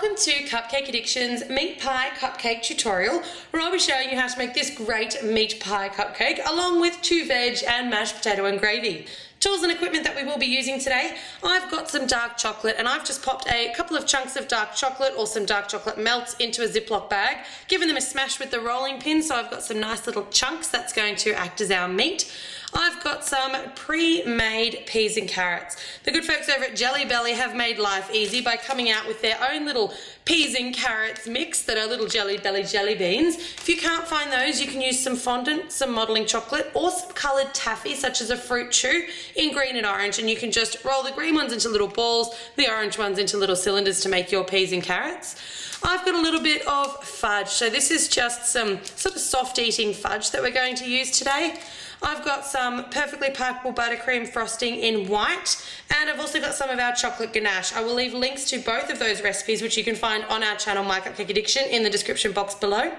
Welcome to Cupcake Addiction's meat pie cupcake tutorial, where I'll be showing you how to make this great meat pie cupcake along with 2 veg and mashed potato and gravy. Tools and equipment that we will be using today: I've got some dark chocolate and I've just popped a couple of chunks of dark chocolate or some dark chocolate melts into a Ziploc bag, given them a smash with the rolling pin, so I've got some nice little chunks that's going to act as our meat. I've got some pre-made peas and carrots. The good folks over at Jelly Belly have made life easy by coming out with their own little peas and carrots mix that are little Jelly Belly jelly beans. If you can't find those, you can use some fondant, some modelling chocolate, or some coloured taffy such as a fruit chew in green and orange, and you can just roll the green ones into little balls, the orange ones into little cylinders to make your peas and carrots. I've got a little bit of fudge, so this is just some sort of soft eating fudge that we're going to use today. I've got some perfectly pipeable buttercream frosting in white, and I've also got some of our chocolate ganache. I will leave links to both of those recipes, which you can find on our channel My Cupcake Addiction, in the description box below.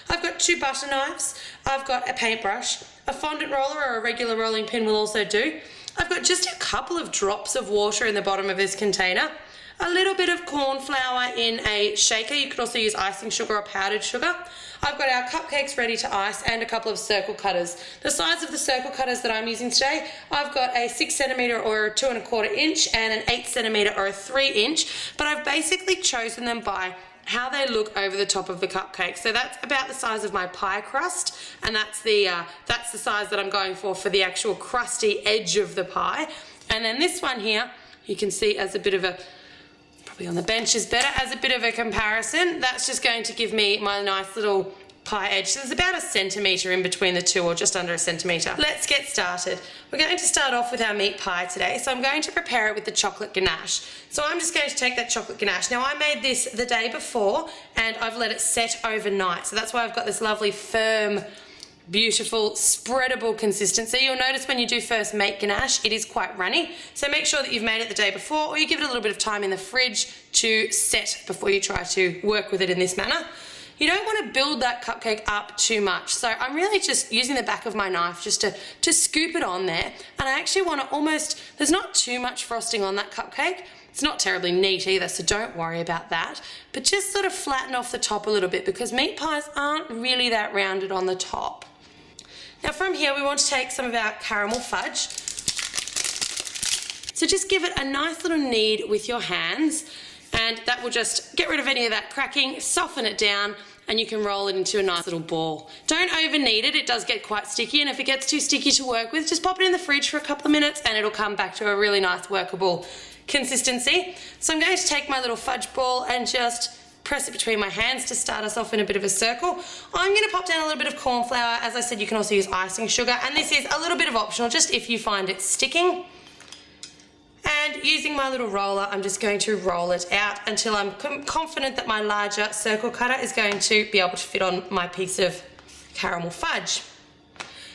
I've got 2 butter knives, I've got a paintbrush, a fondant roller or a regular rolling pin will also do. I've got just a couple of drops of water in the bottom of this container, a little bit of corn flour in a shaker. You could also use icing sugar or powdered sugar. I've got our cupcakes ready to ice and a couple of circle cutters. The size of the circle cutters that I'm using today, I've got a 6 centimetre or a 2 1/4 inch and an 8 centimetre or a 3 inch, but I've basically chosen them by how they look over the top of the cupcake. So that's about the size of my pie crust, and that's the size that I'm going for the actual crusty edge of the pie. And then this one here, you can see as a bit of a, probably on the bench is better, as a bit of a comparison. That's just going to give me my nice little pie edge. So there's about a centimetre in between the two, or just under a centimetre. Let's get started. We're going to start off with our meat pie today, so I'm going to prepare it with the chocolate ganache. So I'm just going to take that chocolate ganache. Now, I made this the day before and I've let it set overnight, so that's why I've got this lovely firm, beautiful, spreadable consistency. You'll notice when you do first make ganache, it is quite runny, so make sure that you've made it the day before, or you give it a little bit of time in the fridge to set before you try to work with it in this manner. You don't want to build that cupcake up too much, so I'm really just using the back of my knife just to scoop it on there, and I actually want to almost, there's not too much frosting on that cupcake. It's not terribly neat either, so don't worry about that, but just sort of flatten off the top a little bit, because meat pies aren't really that rounded on the top. Now from here we want to take some of our caramel fudge. So just give it a nice little knead with your hands, and that will just get rid of any of that cracking, soften it down, and you can roll it into a nice little ball. Don't over knead it, it does get quite sticky, and if it gets too sticky to work with, just pop it in the fridge for a couple of minutes and it'll come back to a really nice workable consistency. So I'm going to take my little fudge ball and just press it between my hands to start us off in a bit of a circle. I'm going to pop down a little bit of corn flour. As I said, you can also use icing sugar, and this is a little bit of optional, just if you find it sticking. And using my little roller, I'm just going to roll it out until I'm confident that my larger circle cutter is going to be able to fit on my piece of caramel fudge.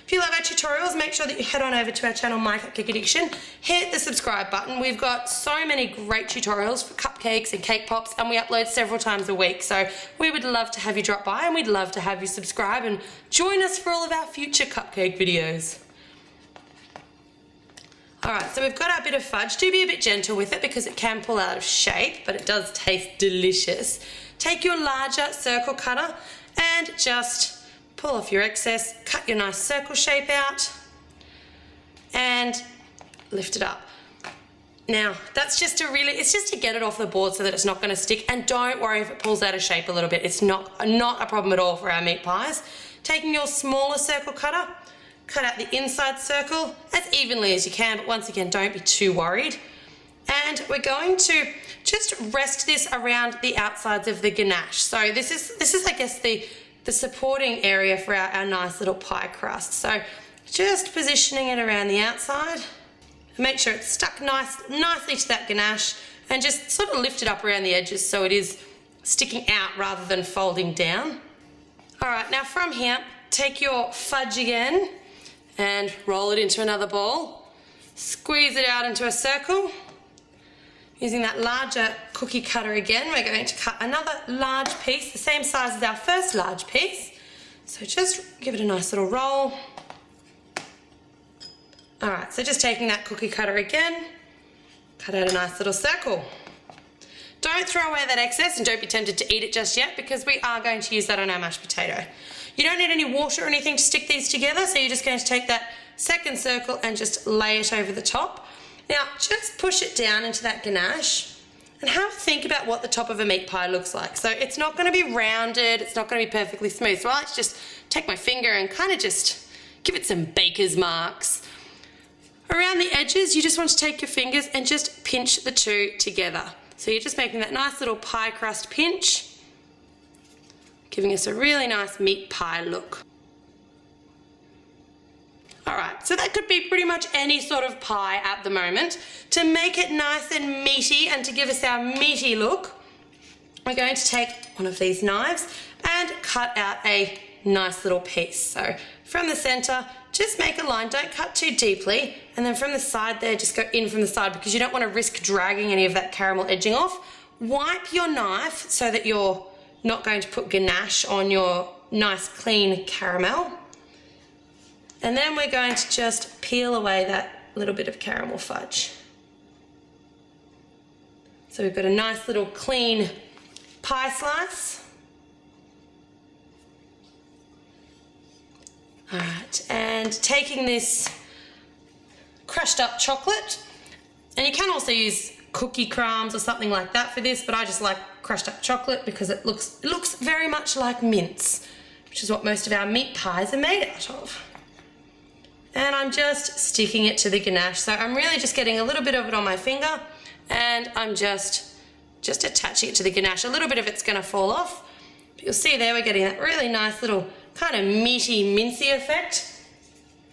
If you love our tutorials, make sure that you head on over to our channel My Cupcake Addiction, hit the subscribe button. We've got so many great tutorials for cupcakes and cake pops, and we upload several times a week, so we would love to have you drop by, and we'd love to have you subscribe and join us for all of our future cupcake videos. Alright, so we've got our bit of fudge. Do be a bit gentle with it because it can pull out of shape, but it does taste delicious. Take your larger circle cutter and just pull off your excess, cut your nice circle shape out, and lift it up. Now, that's just to really, it's just to get it off the board so that it's not going to stick, and don't worry if it pulls out of shape a little bit. It's not a problem at all for our meat pies. Taking your smaller circle cutter, cut out the inside circle as evenly as you can, but once again, don't be too worried. And we're going to just rest this around the outsides of the ganache. So this is I guess the supporting area for our nice little pie crust. So just positioning it around the outside. Make sure it's stuck nicely to that ganache, and just sort of lift it up around the edges so it is sticking out rather than folding down. Alright, now from here, take your fudge again and roll it into another ball. Squeeze it out into a circle. Using that larger cookie cutter again, we're going to cut another large piece, the same size as our first large piece. So just give it a nice little roll. Alright, so just taking that cookie cutter again, cut out a nice little circle. Don't throw away that excess and don't be tempted to eat it just yet because we are going to use that on our mashed potato. You don't need any water or anything to stick these together, so you're just going to take that second circle and just lay it over the top. Now, just push it down into that ganache and have a think about what the top of a meat pie looks like. So it's not going to be rounded, it's not going to be perfectly smooth. So I like to just take my finger and kind of just give it some baker's marks. Around the edges, you just want to take your fingers and just pinch the two together. So you're just making that nice little pie crust pinch, giving us a really nice meat pie look. Alright, so that could be pretty much any sort of pie at the moment. To make it nice and meaty and to give us our meaty look, we're going to take one of these knives and cut out a nice little piece. So from the center, just make a line, don't cut too deeply, and then from the side there, just go in from the side because you don't want to risk dragging any of that caramel edging off. Wipe your knife so that you're not going to put ganache on your nice clean caramel. And then we're going to just peel away that little bit of caramel fudge. So we've got a nice little clean pie slice. Alright, and taking this crushed up chocolate, and you can also use cookie crumbs or something like that for this, but I just like crushed up chocolate because it looks very much like mince, which is what most of our meat pies are made out of. And I'm just sticking it to the ganache. So I'm really just getting a little bit of it on my finger and I'm just attaching it to the ganache. A little bit of it's going to fall off. But you'll see there we're getting that really nice little kind of meaty, mincy effect.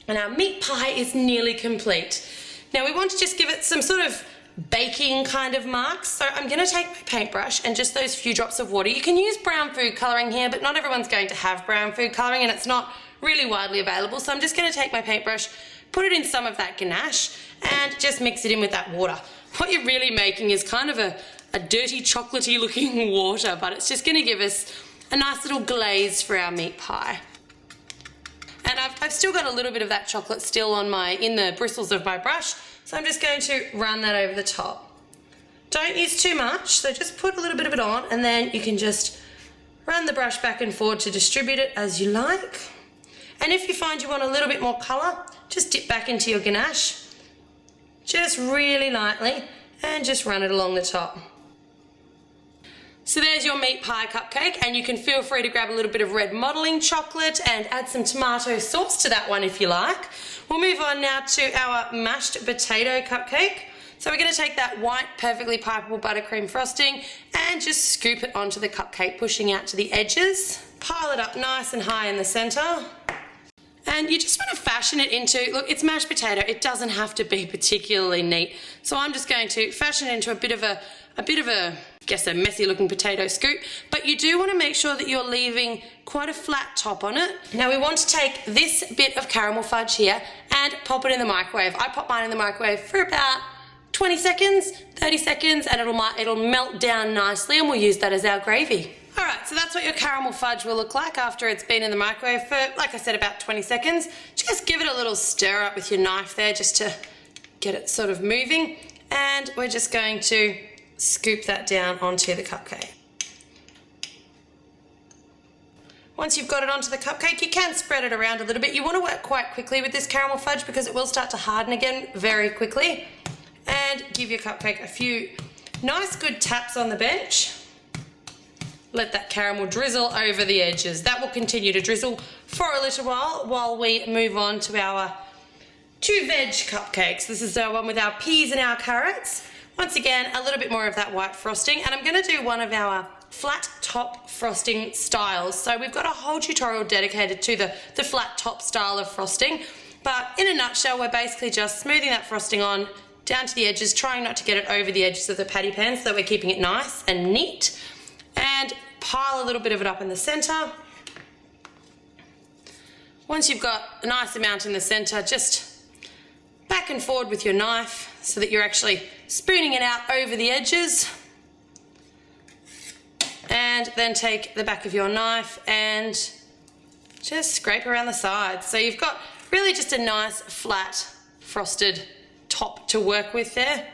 And our meat pie is nearly complete. Now we want to just give it some sort of baking kind of marks. So I'm going to take my paintbrush and just those few drops of water. You can use brown food colouring here, but not everyone's going to have brown food colouring and it's not really widely available. So I'm just going to take my paintbrush, put it in some of that ganache and just mix it in with that water. What you're really making is kind of a dirty chocolatey looking water, but it's just going to give us a nice little glaze for our meat pie. And I've still got a little bit of that chocolate still in the bristles of my brush, so I'm just going to run that over the top. Don't use too much, so just put a little bit of it on and then you can just run the brush back and forward to distribute it as you like. And if you find you want a little bit more colour, just dip back into your ganache, just really lightly, and just run it along the top. So there's your meat pie cupcake, and you can feel free to grab a little bit of red modelling chocolate and add some tomato sauce to that one if you like. We'll move on now to our mashed potato cupcake. So we're going to take that white, perfectly pipeable buttercream frosting and just scoop it onto the cupcake, pushing out to the edges. Pile it up nice and high in the centre. And you just want to fashion it into, look, it's mashed potato, it doesn't have to be particularly neat. So I'm just going to fashion it into a bit of a messy looking potato scoop, but you do want to make sure that you're leaving quite a flat top on it. Now we want to take this bit of caramel fudge here and pop it in the microwave. I pop mine in the microwave for about 20 seconds, 30 seconds, and it'll melt down nicely and we'll use that as our gravy. Alright, so that's what your caramel fudge will look like after it's been in the microwave for, like I said, about 20 seconds. Just give it a little stir up with your knife there just to get it sort of moving. And we're just going to scoop that down onto the cupcake. Once you've got it onto the cupcake, you can spread it around a little bit. You want to work quite quickly with this caramel fudge because it will start to harden again very quickly. And give your cupcake a few nice good taps on the bench. Let that caramel drizzle over the edges. That will continue to drizzle for a little while we move on to our 2 veg cupcakes. This is our one with our peas and our carrots. Once again, a little bit more of that white frosting, and I'm going to do one of our flat top frosting styles. So we've got a whole tutorial dedicated to the flat top style of frosting, but in a nutshell, we're basically just smoothing that frosting on down to the edges, trying not to get it over the edges of the patty pan so that we're keeping it nice and neat. And pile a little bit of it up in the centre. Once you've got a nice amount in the centre, just back and forward with your knife so that you're actually spooning it out over the edges. And then take the back of your knife and just scrape around the sides. So you've got really just a nice flat frosted top to work with there.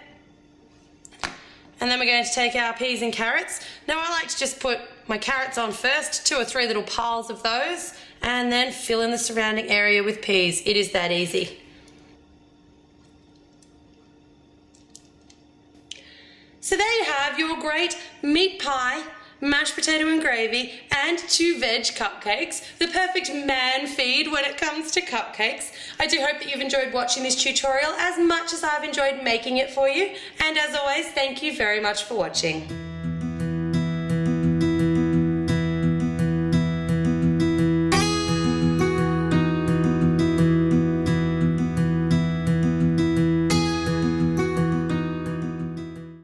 And then we're going to take our peas and carrots. Now I like to just put my carrots on first, 2 or 3 little piles of those, and then fill in the surrounding area with peas. It is that easy. So there you have your great meat pie, mashed potato and gravy, and 2 veg cupcakes. The perfect man feed when it comes to cupcakes. I do hope that you've enjoyed watching this tutorial as much as I've enjoyed making it for you. And as always, thank you very much for watching.